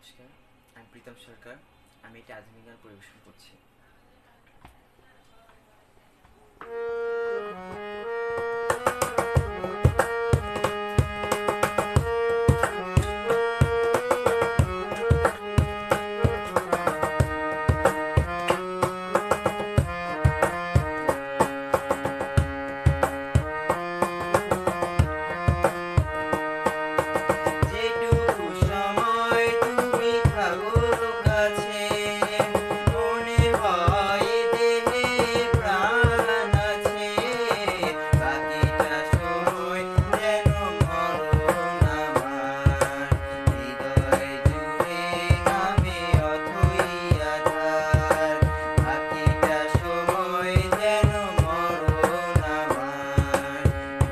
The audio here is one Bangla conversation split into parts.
নমস্কার, আমি প্রীতম সরকার। আমি একটি আধুনিক গান পরিবেশন করছি। যেটুকু সময় তুমি থাকো কাছে, মনে হয় দেহে প্রাণ আছে। বাকিটা সময় যেন মরণ আমার, হৃদয় জুড়ে নামে অথই আধার। বাকিটা সময় যেন মরণ আমার,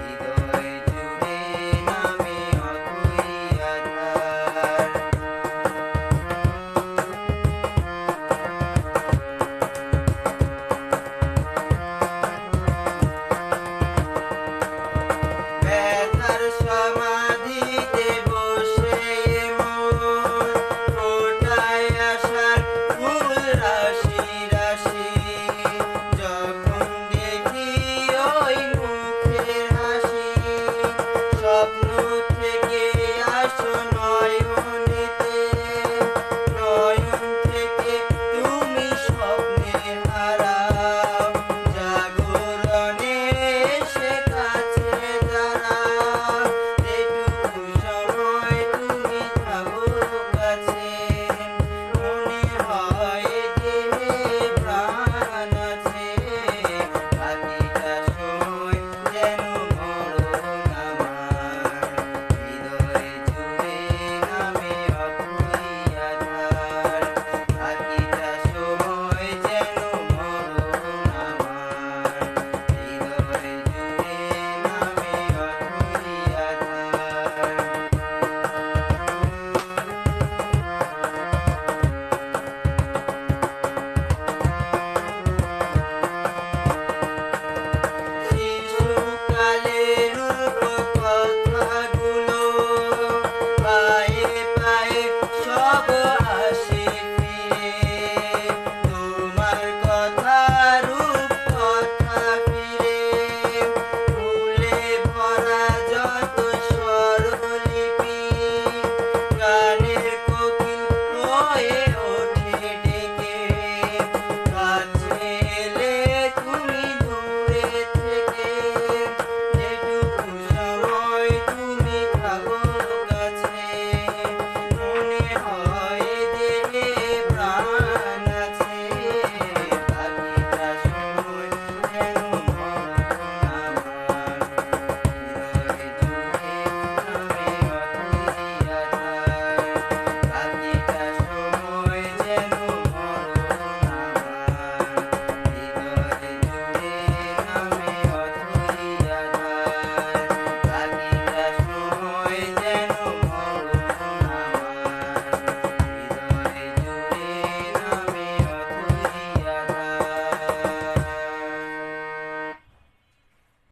হৃদয় জুড়ে নামে অথই আধার। ব্যথার সমাধিতে বসে মন ফোটায় আশার ফুল রাশি রাশি। যখন দেখি ওই মুখের হাসি, স্বপ্ন থেকে আসো নয়নেতে, নয়ন থেকে তুমি স্বপ্নে হারাও। জাগরণে এসে কাছে দাঁড়াও, যেটুকু সময় তুমি থাকো কাছে, মনে হয় দেহে প্রাণ আছে। বাকিটা সময় যেন মরণ আমার, হৃদয় জুড়ে নামে অথই আধার। বাকিটা সময় যেন মরণ আমার, হৃদয় জুড়ে নামে অথই আধার। শিশুকালের রূপকথাগুলো পায়ে পায়ে